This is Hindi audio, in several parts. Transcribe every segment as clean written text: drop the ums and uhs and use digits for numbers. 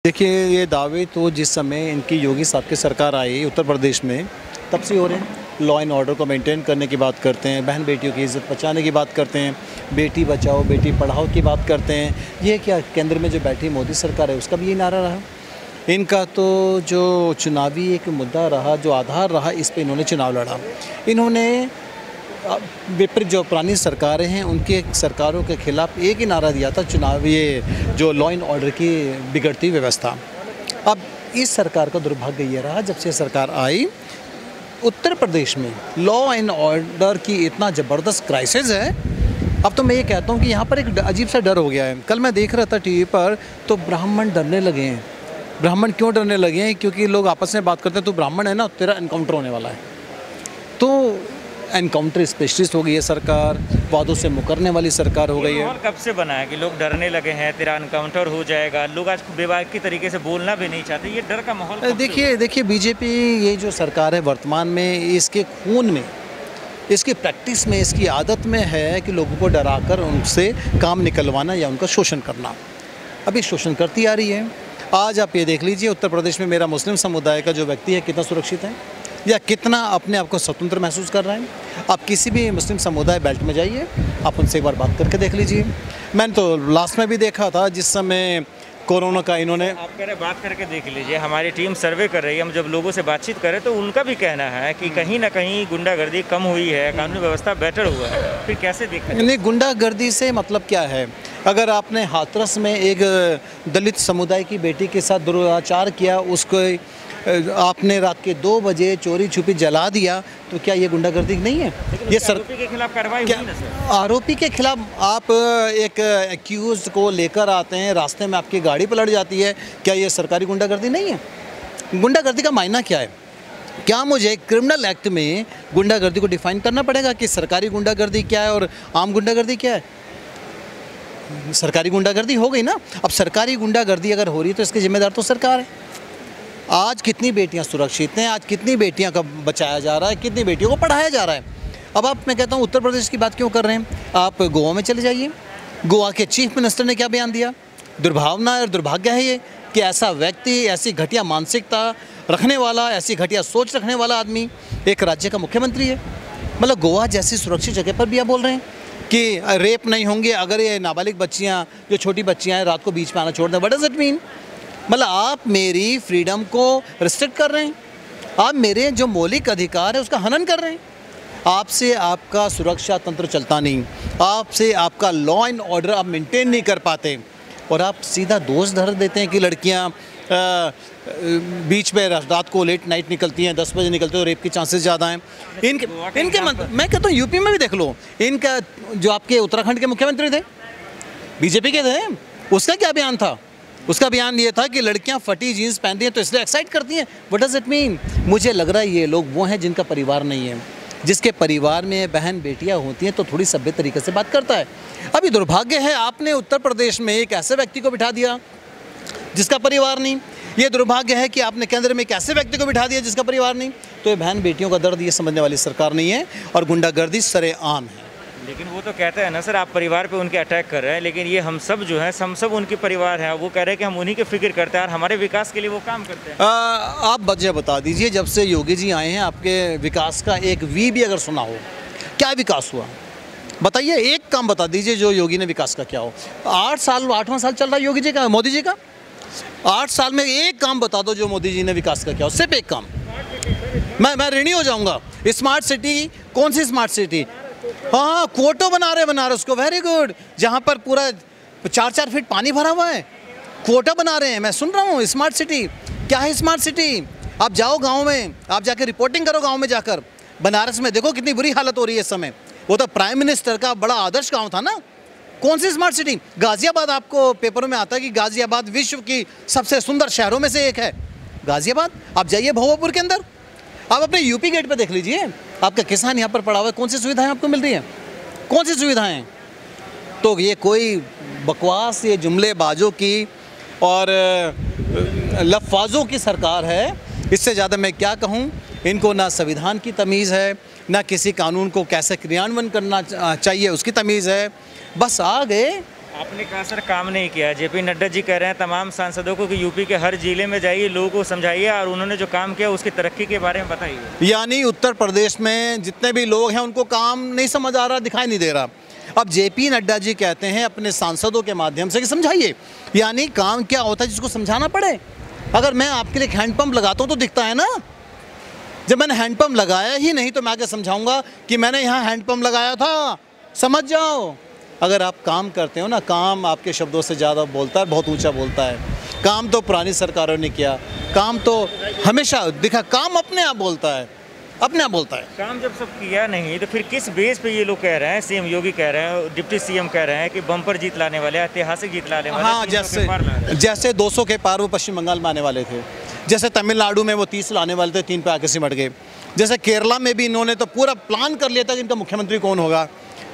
देखिए, ये दावे तो जिस समय इनकी योगी साहब की सरकार आई उत्तर प्रदेश में, तब से हो रहे हैं। लॉ एंड ऑर्डर को मेंटेन करने की बात करते हैं, बहन बेटियों की इज़्ज़त बचाने की बात करते हैं, बेटी बचाओ बेटी पढ़ाओ की बात करते हैं। ये क्या केंद्र में जो बैठी मोदी सरकार है उसका भी ये नारा रहा। इनका तो जो चुनावी एक मुद्दा रहा, जो आधार रहा, इस पे इन्होंने चुनाव लड़ा। इन्होंने विपरीत जो पुरानी सरकारें हैं उनके सरकारों के खिलाफ एक ही नारा दिया था, चुनाव ये जो लॉ एंड ऑर्डर की बिगड़ती व्यवस्था। अब इस सरकार का दुर्भाग्य ये रहा, जब से सरकार आई उत्तर प्रदेश में लॉ एंड ऑर्डर की इतना ज़बरदस्त क्राइसिस है। अब तो मैं ये कहता हूँ कि यहाँ पर एक अजीब सा डर हो गया है। कल मैं देख रहा था टीवी पर, तो ब्राह्मण डरने लगे हैं। ब्राह्मण क्यों डरने लगे हैं? क्योंकि लोग आपस में बात करते हैं, तो ब्राह्मण है ना, तेरा एनकाउंटर होने वाला है। तो एनकाउंटर स्पेशलिस्ट हो गई है सरकार, वादों से मुकरने वाली सरकार हो गई है। माहौल कब से बना है कि लोग डरने लगे हैं, तेरा एनकाउंटर हो जाएगा? लोग आज बेबाकी तरीके से बोलना भी नहीं चाहते। ये डर का माहौल देखिए बीजेपी ये जो सरकार है वर्तमान में, इसके खून में, इसकी प्रैक्टिस में, इसकी आदत में है कि लोगों को डराकर उनसे काम निकलवाना या उनका शोषण करना। अभी शोषण करती आ रही है। आज आप ये देख लीजिए, उत्तर प्रदेश में मेरा मुस्लिम समुदाय का जो व्यक्ति है कितना सुरक्षित है या कितना अपने आप को स्वतंत्र महसूस कर रहा है। आप किसी भी मुस्लिम समुदाय बेल्ट में जाइए, आप उनसे एक बार बात करके देख लीजिए। मैंने तो लास्ट में भी देखा था जिस समय कोरोना का इन्होंने, आप कह रहे बात करके देख लीजिए। हमारी टीम सर्वे कर रही है, हम जब लोगों से बातचीत करें तो उनका भी कहना है कि कहीं ना कहीं गुंडागर्दी कम हुई है, कानून व्यवस्था बेटर हुआ है। फिर कैसे देखा? नहीं, गुंडागर्दी से मतलब क्या है? अगर आपने हाथरस में एक दलित समुदाय की बेटी के साथ दुराचार किया, उसको आपने रात के 2 बजे चोरी छुपी जला दिया, तो क्या ये गुंडागर्दी नहीं है? ये आरोपी के खिलाफ कार्रवाई हुई ना सर? आरोपी के खिलाफ आप एक एक्यूज को लेकर आते हैं, रास्ते में आपकी गाड़ी पलट जाती है, क्या ये सरकारी गुंडागर्दी नहीं है? गुंडागर्दी का मायना क्या है? क्या मुझे क्रिमिनल एक्ट में गुंडागर्दी को डिफाइन करना पड़ेगा कि सरकारी गुंडागर्दी क्या है और आम गुंडागर्दी क्या है? सरकारी गुंडागर्दी हो गई ना। अब सरकारी गुंडागर्दी अगर हो रही है तो इसकी जिम्मेदार तो सरकार है। आज कितनी बेटियां सुरक्षित हैं, आज कितनी बेटियां का बचाया जा रहा है, कितनी बेटियों को पढ़ाया जा रहा है। अब आप, मैं कहता हूं, उत्तर प्रदेश की बात क्यों कर रहे हैं? आप गोवा में चले जाइए। गोवा के चीफ मिनिस्टर ने क्या बयान दिया? दुर्भावना और दुर्भाग्य है ये कि ऐसा व्यक्ति, ऐसी घटिया मानसिकता रखने वाला, ऐसी घटिया सोच रखने वाला आदमी एक राज्य का मुख्यमंत्री है। मतलब गोवा जैसी सुरक्षित जगह पर भी आप बोल रहे हैं कि रेप नहीं होंगे अगर ये नाबालिग बच्चियाँ, जो छोटी बच्चियाँ हैं, रात को बीच में आना छोड़ दें। What does it mean? मतलब आप मेरी फ्रीडम को रिस्ट्रिक्ट कर रहे हैं, आप मेरे जो मौलिक अधिकार है उसका हनन कर रहे हैं। आपसे आपका सुरक्षा तंत्र चलता नहीं, आपसे आपका लॉ एंड ऑर्डर आप मेंटेन नहीं कर पाते, और आप सीधा दोष धर देते हैं कि लड़कियां बीच में रात को लेट नाइट निकलती हैं, 10 बजे निकलते हो, रेप के चांसेस ज़्यादा हैं। इनके मैं कहता हूँ यूपी में भी देख लो, इनका जो आपके उत्तराखंड के मुख्यमंत्री थे, बीजेपी के थे, उसका क्या बयान था? उसका बयान ये था कि लड़कियां फटी जीन्स पहनती हैं तो इसलिए एक्साइट करती हैं। What does it mean? मुझे लग रहा है ये लोग वो हैं जिनका परिवार नहीं है। जिसके परिवार में बहन बेटियां होती हैं तो थोड़ी सभ्य तरीके से बात करता है। अभी दुर्भाग्य है, आपने उत्तर प्रदेश में एक ऐसे व्यक्ति को बिठा दिया जिसका परिवार नहीं। ये दुर्भाग्य है कि आपने केंद्र में एक ऐसे व्यक्ति को बिठा दिया जिसका परिवार नहीं। तो ये बहन बेटियों का दर्द ये समझने वाली सरकार नहीं है, और गुंडागर्दी सरेआम है। लेकिन वो तो कहते हैं ना सर, आप परिवार पे उनके अटैक कर रहे हैं, लेकिन ये हम सब जो है, हम सब उनके परिवार हैं। वो कह रहे हैं कि हम उन्हीं के फिक्र करते हैं और हमारे विकास के लिए वो काम करते हैं। आप वजह बता दीजिए, जब से योगी जी आए हैं आपके विकास का एक वी भी अगर सुना हो, क्या विकास हुआ? बताइए, एक काम बता दीजिए जो योगी ने विकास का क्या हो। 8वां साल चल रहा है योगी जी का, मोदी जी का। 8 साल में एक काम बता दो जो मोदी जी ने विकास का क्या हो, सिर्फ एक काम। मैं ऋणी हो जाऊंगा। स्मार्ट सिटी, कौन सी स्मार्ट सिटी? हाँ, क्वोटो बना रहे उसको, वेरी गुड। जहाँ पर पूरा 4-4 फीट पानी भरा हुआ है, क्वोटा बना रहे हैं। मैं सुन रहा हूँ स्मार्ट सिटी। क्या है स्मार्ट सिटी? आप जाओ गांव में, आप जाकर रिपोर्टिंग करो गांव में जाकर। बनारस में देखो कितनी बुरी हालत हो रही है इस समय। वो तो प्राइम मिनिस्टर का बड़ा आदर्श गाँव था ना। कौन सी स्मार्ट सिटी? गाजियाबाद, आपको पेपरों में आता है कि गाजियाबाद विश्व की सबसे सुंदर शहरों में से एक है गाजियाबाद। आप जाइए भोपापुर के अंदर, आप अपने यूपी गेट पे देख लीजिए, आपका किसान यहाँ पर पड़ा हुआ है, कौन सी सुविधाएं आपको मिल रही हैं? कौन सी सुविधाएं? तो ये कोई बकवास, ये जुमलेबाजों की और लफ्ज़ों की सरकार है। इससे ज़्यादा मैं क्या कहूँ। इनको ना संविधान की तमीज़ है, ना किसी कानून को कैसे क्रियान्वयन करना चाहिए उसकी तमीज़ है। बस आ गए आपने कहा सर काम नहीं किया। जेपी नड्डा जी कह रहे हैं तमाम सांसदों को कि यूपी के हर जिले में जाइए, लोगों को समझाइए और उन्होंने जो काम किया उसकी तरक्की के बारे में बताइए। यानी उत्तर प्रदेश में जितने भी लोग हैं उनको काम नहीं समझ आ रहा, दिखाई नहीं दे रहा। अब जेपी नड्डा जी कहते हैं अपने सांसदों के माध्यम से कि समझाइए, यानी काम क्या होता है जिसको समझाना पड़े। अगर मैं आपके लिए हैंडपंप लगाता हूँ तो दिखता है ना, जब मैंने हैंडपंप लगाया ही नहीं तो मैं आगे समझाऊंगा कि मैंने यहाँ हैंडपंप लगाया था, समझ जाओ। अगर आप काम करते हो ना, काम आपके शब्दों से ज़्यादा बोलता है, बहुत ऊंचा बोलता है। काम तो पुरानी सरकारों ने किया, काम तो हमेशा दिखा, काम अपने आप बोलता है, अपने आप बोलता है। काम जब सब किया नहीं तो फिर किस बेस पे ये लोग कह रहे हैं, सीएम योगी कह रहे हैं, डिप्टी सीएम कह रहे हैं कि बम्पर जीत लाने वाले, ऐतिहासिक जीत लाने वाले। हाँ, जैसे 200 के पार वो पश्चिम बंगाल में आने वाले थे, जैसे तमिलनाडु में वो 30 लाने वाले थे, 3 पे आके सिमट गए। जैसे केरला में भी इन्होंने तो पूरा प्लान कर लिया था कि इनका मुख्यमंत्री कौन होगा।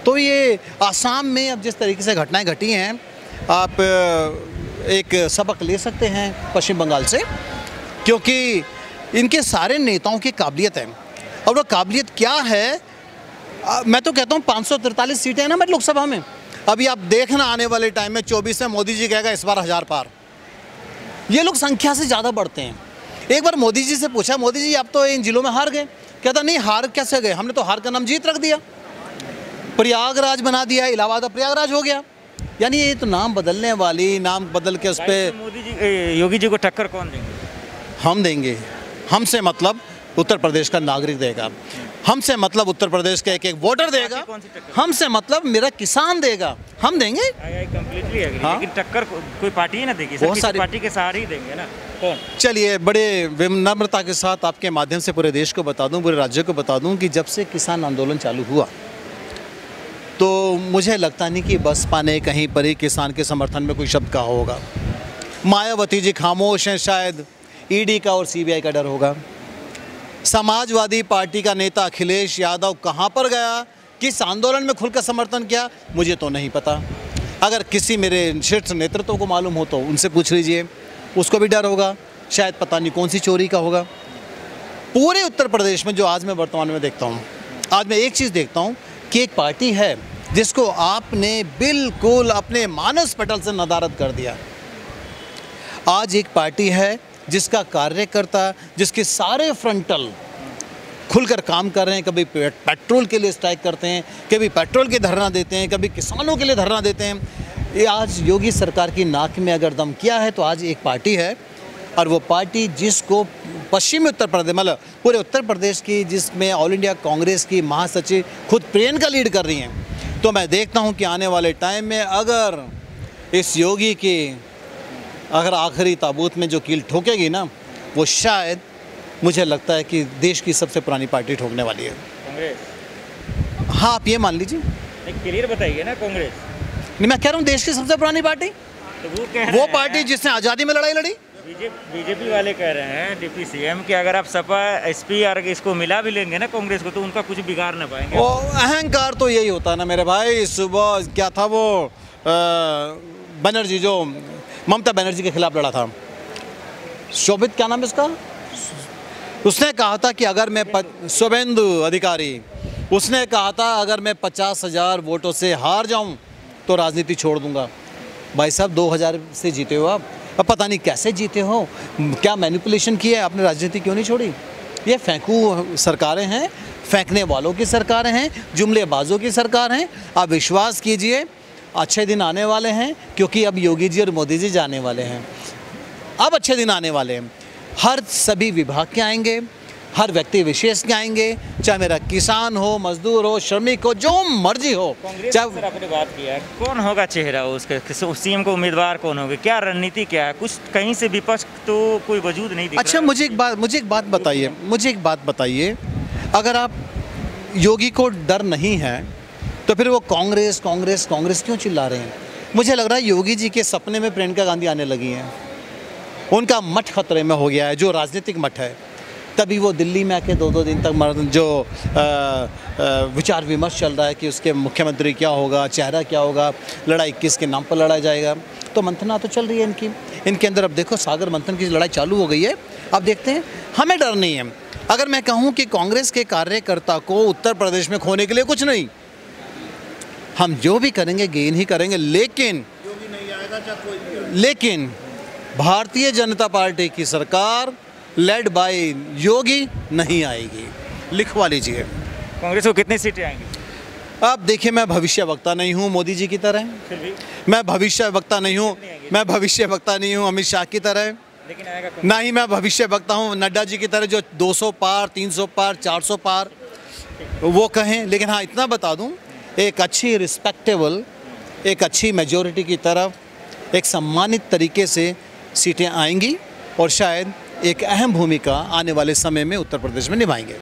तो ये आसाम में अब जिस तरीके से घटनाएं घटी हैं, आप एक सबक ले सकते हैं पश्चिम बंगाल से, क्योंकि इनके सारे नेताओं की काबिलियत है। और वो काबिलियत क्या है, मैं तो कहता हूँ 543 सीटें हैं ना मेरे लोकसभा में। अभी आप देखना आने वाले टाइम में 24 में मोदी जी कहेगा इस बार 1000 पार। ये लोग संख्या से ज़्यादा बढ़ते हैं। एक बार मोदी जी से पूछा, मोदी जी आप तो इन जिलों में हार गए। कहता नहीं, हार कैसे गए, हमने तो हार का नाम जीत रख दिया, प्रयागराज बना दिया, इलाहाबाद प्रयागराज हो गया। यानी ये तो नाम बदलने वाली, नाम बदल के उस पर मोदी जी योगी जी को टक्कर कौन देंगे? हम देंगे। हमसे मतलब उत्तर प्रदेश का नागरिक देगा, हमसे मतलब उत्तर प्रदेश का एक वोटर देगा, हमसे मतलब मेरा किसान देगा, हम देंगे। Completely agree. हाँ? लेकिन टक्कर कोई पार्टी ही ना देगी, बहुत सारी पार्टी के सहारे ही देंगे ना। कौन? चलिए, बड़े विनम्रता के साथ आपके माध्यम से पूरे देश को बता दूं, पूरे राज्य को बता दूं कि जब से किसान आंदोलन चालू हुआ तो मुझे लगता नहीं कि बसपा ने कहीं पर ही किसान के समर्थन में कोई शब्द कहा होगा। मायावती जी खामोश हैं, शायद ईडी का और सीबीआई का डर होगा। समाजवादी पार्टी का नेता अखिलेश यादव कहाँ पर गया, किस आंदोलन में खुलकर समर्थन किया, मुझे तो नहीं पता। अगर किसी मेरे शीर्ष नेतृत्व को मालूम हो तो उनसे पूछ लीजिए, उसको भी डर होगा, शायद पता नहीं कौन सी चोरी का होगा। पूरे उत्तर प्रदेश में जो आज मैं वर्तमान में देखता हूँ, आज मैं एक चीज़ देखता हूँ कि एक पार्टी है जिसको आपने बिल्कुल अपने मानस पटल से नदारद कर दिया। आज एक पार्टी है जिसका कार्यकर्ता, जिसके सारे फ्रंटल खुलकर काम कर रहे हैं। कभी पेट्रोल के लिए स्ट्राइक करते हैं, कभी पेट्रोल के धरना देते हैं, कभी किसानों के लिए धरना देते हैं। ये आज योगी सरकार की नाक में अगर दम किया है तो आज एक पार्टी है, और वो पार्टी जिसको पश्चिमी उत्तर प्रदेश, मतलब पूरे उत्तर प्रदेश की, जिसमें ऑल इंडिया कांग्रेस की महासचिव खुद प्रियंका लीड कर रही हैं। तो मैं देखता हूं कि आने वाले टाइम में अगर इस योगी की अगर आखिरी ताबूत में जो कील ठोकेगी ना, वो शायद मुझे लगता है कि देश की सबसे पुरानी पार्टी ठोकने वाली है कांग्रेस। हाँ, आप ये मान लीजिए। क्लियर बताइए ना, कांग्रेस नहीं, मैं कह रहा हूँ देश की सबसे पुरानी पार्टी, तो वो पार्टी जिसने आज़ादी में लड़ाई लड़ी। बीजेपी वाले कह रहे हैं डिप्टी सीएम कि अगर आप सपा एसपी और इसको मिला भी लेंगे ना कांग्रेस को, तो उनका कुछ बिगाड़ ना पाएंगे। अहंकार तो यही होता है ना मेरे भाई। सुबह क्या था वो बनर्जी, जो ममता बनर्जी के खिलाफ लड़ा था, शोभित, क्या नाम है इसका, उसने कहा था कि अगर मैं शुभेंदु अधिकारी, उसने कहा था अगर मैं 50,000 वोटों से हार जाऊं तो राजनीति छोड़ दूंगा। भाई साहब 2000 से जीते हो आप, अब पता नहीं कैसे जीते हो, क्या मैनिपुलेशन किया है आपने, राजनीति क्यों नहीं छोड़ी। ये फेंकू सरकारें हैं, फेंकने वालों की सरकारें हैं, जुमलेबाजों की सरकार हैं। आप विश्वास कीजिए अच्छे दिन आने वाले हैं, क्योंकि अब योगी जी और मोदी जी जाने वाले हैं। अब अच्छे दिन आने वाले हैं, हर सभी विभाग के आएंगे, हर व्यक्ति विशेष के आएंगे, चाहे मेरा किसान हो, मजदूर हो, श्रमिक हो, जो मर्जी हो। चाहे आपने बात किया, कौन होगा चेहरा उसके, सीएम को उम्मीदवार कौन होगा, क्या रणनीति क्या है, कुछ कहीं से विपक्ष तो कोई वजूद नहीं दिख रहा। अच्छा, मुझे एक बात बताइए, अगर आप योगी को डर नहीं है तो फिर वो कांग्रेस कांग्रेस कांग्रेस क्यों चिल्ला रहे हैं। मुझे लग रहा है योगी जी के सपने में प्रियंका गांधी आने लगी हैं, उनका मठ खतरे में हो गया है, जो राजनीतिक मठ है। तभी वो दिल्ली में आके 2-2 दिन तक जो विचार विमर्श चल रहा है कि उसके मुख्यमंत्री क्या होगा, चेहरा क्या होगा, लड़ाई किसके नाम पर लड़ा जाएगा। तो मंथना तो चल रही है इनके अंदर। अब देखो, सागर मंथन की लड़ाई चालू हो गई है। अब देखते हैं, हमें डर नहीं है। अगर मैं कहूँ कि कांग्रेस के कार्यकर्ता को उत्तर प्रदेश में खोने के लिए कुछ नहीं, हम जो भी करेंगे गेन ही करेंगे, लेकिन लेकिन भारतीय जनता पार्टी की सरकार लेड बाय योगी नहीं आएगी, लिखवा लीजिए। कांग्रेस को कितनी सीटें आएंगी? अब देखिए, मैं भविष्य वक्ता नहीं हूँ मोदी जी की तरह, फिर भी मैं भविष्य वक्ता नहीं हूँ, मैं भविष्य वक्ता नहीं हूँ अमित शाह की तरह, लेकिन आएगा ना ही मैं भविष्य वक्ता हूँ नड्डा जी की तरह जो 200 पार, 300 पार, 400 पार वो कहें। लेकिन हाँ, इतना बता दूँ, एक अच्छी रिस्पेक्टेबल, एक अच्छी मेजॉरिटी की तरफ एक सम्मानित तरीके से सीटें आएंगी और शायद एक अहम भूमिका आने वाले समय में उत्तर प्रदेश में निभाएंगे।